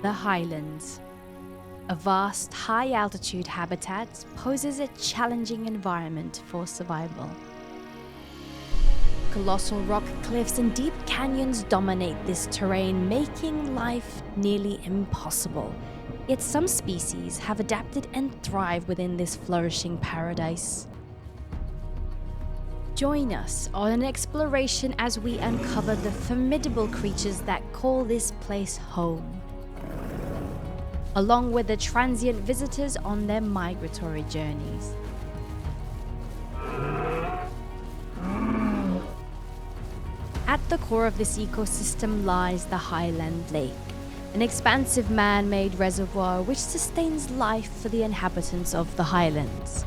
The Highlands. A vast, high-altitude habitat poses a challenging environment for survival. Colossal rock cliffs and deep canyons dominate this terrain, making life nearly impossible. Yet some species have adapted and thrive within this flourishing paradise. Join us on an exploration as we uncover the formidable creatures that call this place home, along with the transient visitors on their migratory journeys. At the core of this ecosystem lies the Highland Lake, an expansive man-made reservoir which sustains life for the inhabitants of the Highlands.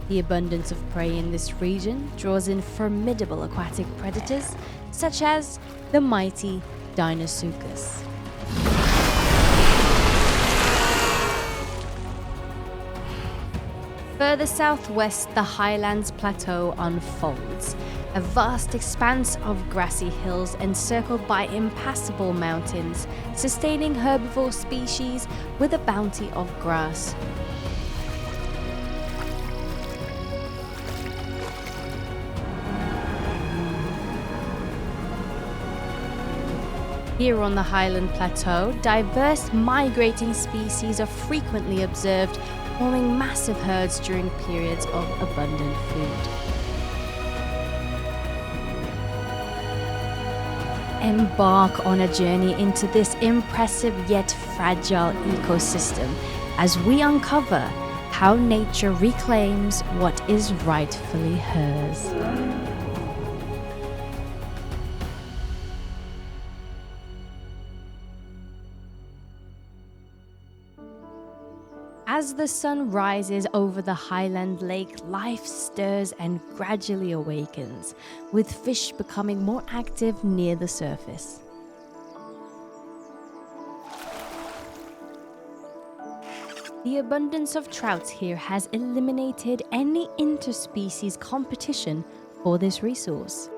The abundance of prey in this region draws in formidable aquatic predators such as the mighty DINOSAUR. Further southwest, the Highlands plateau unfolds, a vast expanse of grassy hills encircled by impassable mountains, sustaining herbivore species with a bounty of grass. Here on the Highland Plateau, diverse migrating species are frequently observed, forming massive herds during periods of abundant food. Embark on a journey into this impressive yet fragile ecosystem as we uncover how nature reclaims what is rightfully hers. As the sun rises over the Highland Lake, life stirs and gradually awakens, with fish becoming more active near the surface. The abundance of trout here has eliminated any interspecies competition for this resource.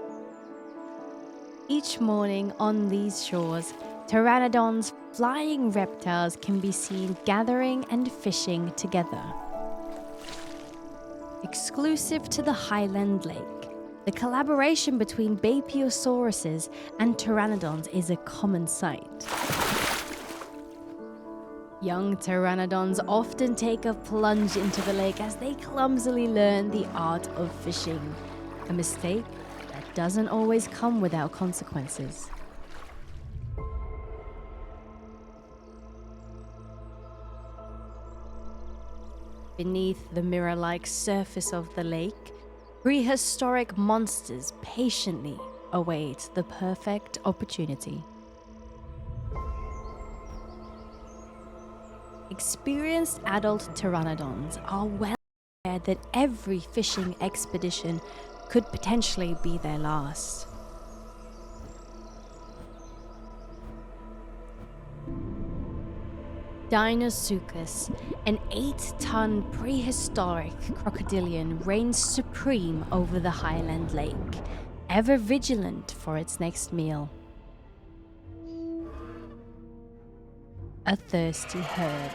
Each morning on these shores, pteranodons, flying reptiles, can be seen gathering and fishing together. Exclusive to the Highland Lake, the collaboration between bapiosauruses and pteranodons is a common sight. Young pteranodons often take a plunge into the lake as they clumsily learn the art of fishing, a mistake that doesn't always come without consequences. Beneath the mirror-like surface of the lake, prehistoric monsters patiently await the perfect opportunity. Experienced adult pteranodons are well aware that every fishing expedition could potentially be their last. Deinosuchus, an 8-ton prehistoric crocodilian, reigns supreme over the Highland Lake, ever vigilant for its next meal. A thirsty herd.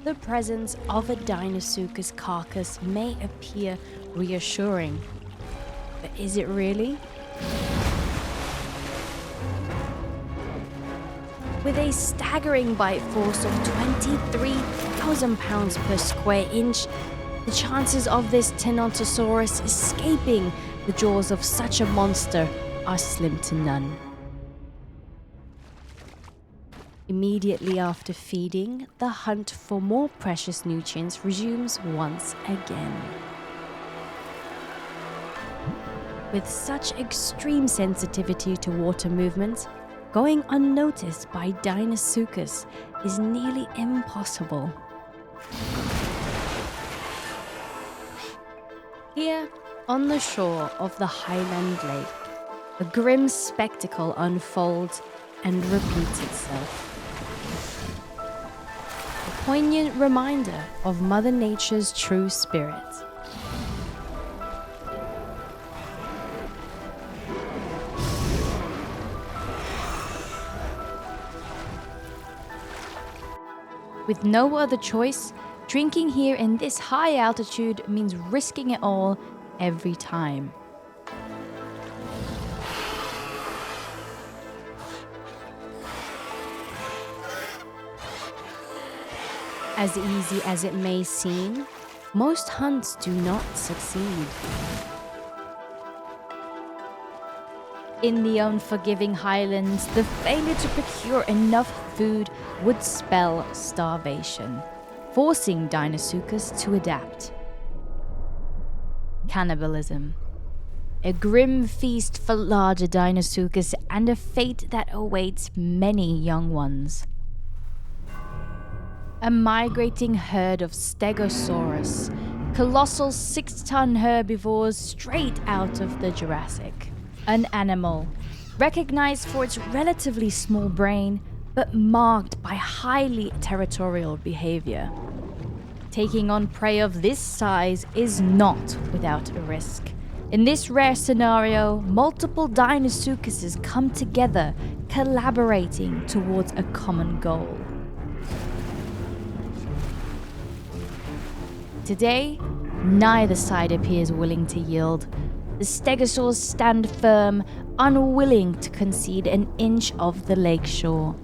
The presence of a Deinosuchus carcass may appear reassuring, but is it really? With a staggering bite force of 23,000 pounds per square inch, the chances of this Tyrannosaurus escaping the jaws of such a monster are slim to none. Immediately after feeding, the hunt for more precious nutrients resumes once again. With such extreme sensitivity to water movements, going unnoticed by Deinosuchus is nearly impossible. Here, on the shore of the Highland Lake, a grim spectacle unfolds and repeats itself. A poignant reminder of Mother Nature's true spirit. With no other choice, drinking here in this high altitude means risking it all every time. As easy as it may seem, most hunts do not succeed. In the unforgiving highlands, the failure to procure enough food would spell starvation, forcing deinosuchuses to adapt. Cannibalism. A grim feast for larger deinosuchuses and a fate that awaits many young ones. A migrating herd of stegosaurus, colossal 6-ton herbivores straight out of the Jurassic. An animal, recognized for its relatively small brain, but marked by highly territorial behavior. Taking on prey of this size is not without a risk. In this rare scenario, multiple deinosuchuses come together, collaborating towards a common goal. Today, neither side appears willing to yield. The stegosaurs stand firm, unwilling to concede an inch of the lakeshore.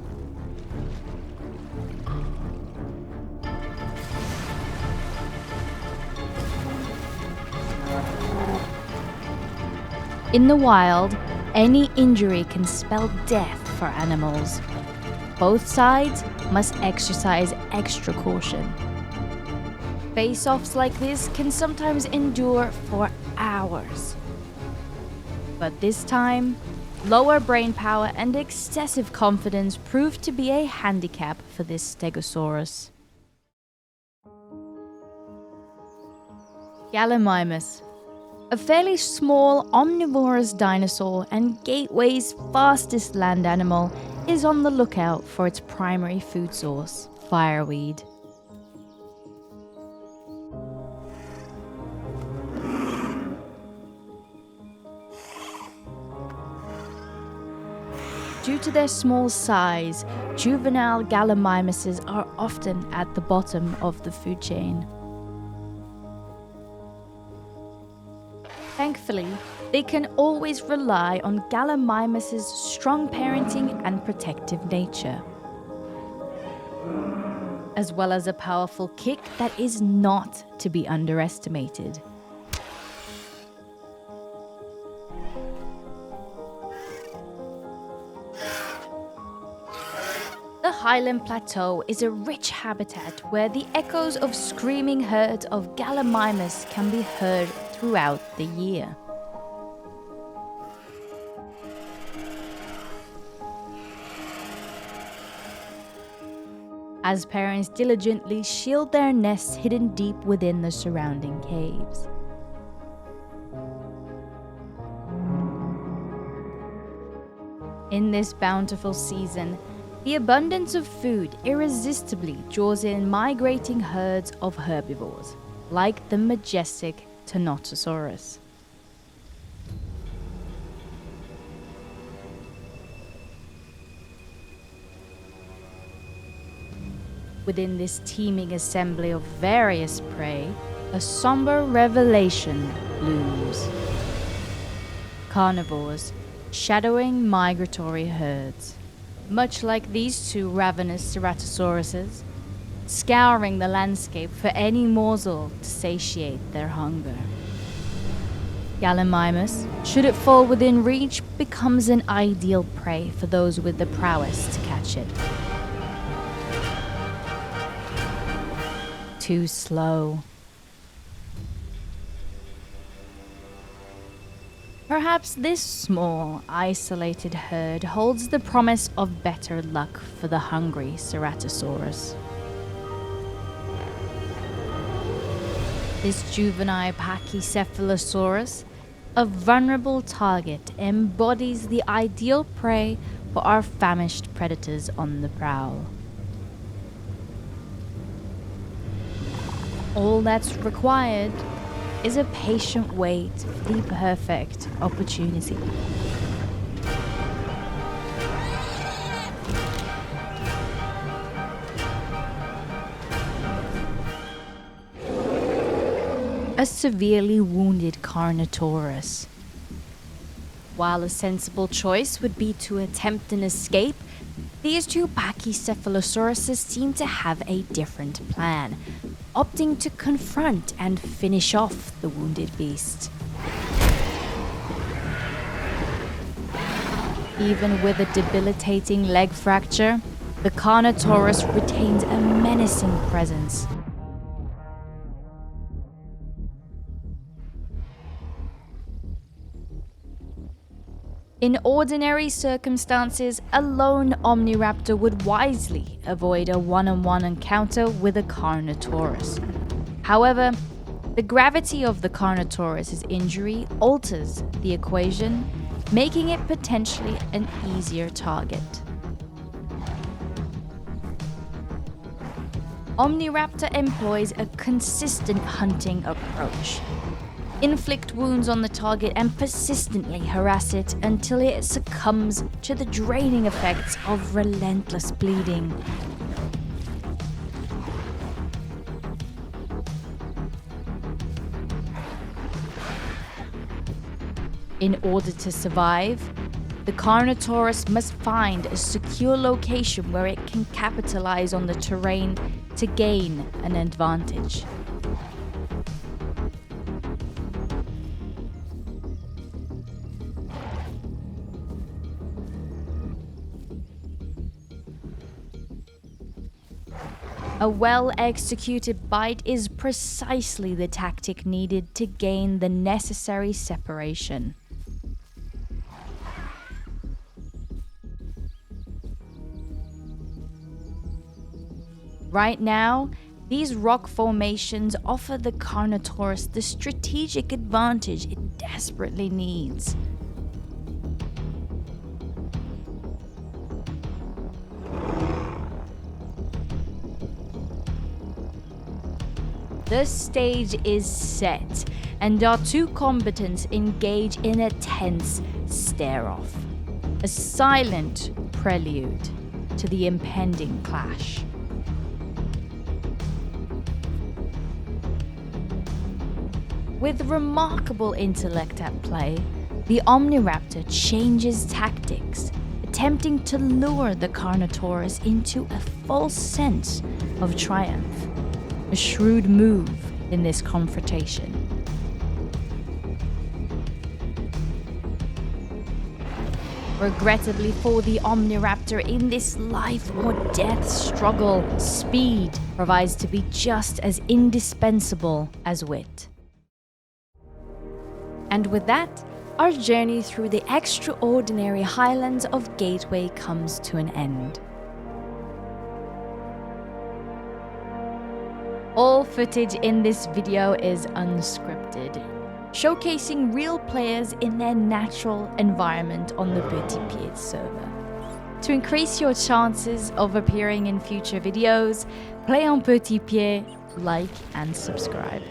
In the wild, any injury can spell death for animals. Both sides must exercise extra caution. Face-offs like this can sometimes endure for hours. But this time, lower brain power and excessive confidence proved to be a handicap for this stegosaurus. Gallimimus, a fairly small omnivorous dinosaur and Gateway's fastest land animal, is on the lookout for its primary food source, fireweed. Due to their small size, juvenile Gallimimuses are often at the bottom of the food chain. Thankfully, they can always rely on Gallimimus's strong parenting and protective nature, as well as a powerful kick that is not to be underestimated. The Highland plateau is a rich habitat where the echoes of screaming herds of Gallimimus can be heard throughout the year. As parents diligently shield their nests hidden deep within the surrounding caves. In this bountiful season, the abundance of food irresistibly draws in migrating herds of herbivores, like the majestic Territorial. Within this teeming assembly of various prey, a somber revelation looms. Carnivores, shadowing migratory herds. Much like these two ravenous ceratosauruses, scouring the landscape for any morsel to satiate their hunger. Gallimimus, should it fall within reach, becomes an ideal prey for those with the prowess to catch it. Too slow. Perhaps this small, isolated herd holds the promise of better luck for the hungry Ceratosaurus. This juvenile Pachycephalosaurus, a vulnerable target, embodies the ideal prey for our famished predators on the prowl. All that's required is a patient wait for the perfect opportunity. a severely wounded Carnotaurus. While a sensible choice would be to attempt an escape, these two Pachycephalosauruses seem to have a different plan, opting to confront and finish off the wounded beast. Even with a debilitating leg fracture, the Carnotaurus retains a menacing presence. In ordinary circumstances, a lone Omniraptor would wisely avoid a one-on-one encounter with a Carnotaurus. However, the gravity of the Carnotaurus's injury alters the equation, making it potentially an easier target. Omniraptor employs a consistent hunting approach. Inflict wounds on the target and persistently harass it until it succumbs to the draining effects of relentless bleeding. In order to survive, the Carnotaurus must find a secure location where it can capitalize on the terrain to gain an advantage. A well-executed bite is precisely the tactic needed to gain the necessary separation. Right now, these rock formations offer the Carnotaurus the strategic advantage it desperately needs. The stage is set, and our two combatants engage in a tense stare-off, a silent prelude to the impending clash. With remarkable intellect at play, the Omniraptor changes tactics, attempting to lure the Carnotaurus into a false sense of triumph. A shrewd move in this confrontation. Regrettably for the Omniraptor, in this life or death struggle, speed proves to be just as indispensable as wit. And with that, our journey through the extraordinary highlands of Gateway comes to an end. All footage in this video is unscripted, showcasing real players in their natural environment on the Pieds server. To increase your chances of appearing in future videos, play on Petits, like and subscribe.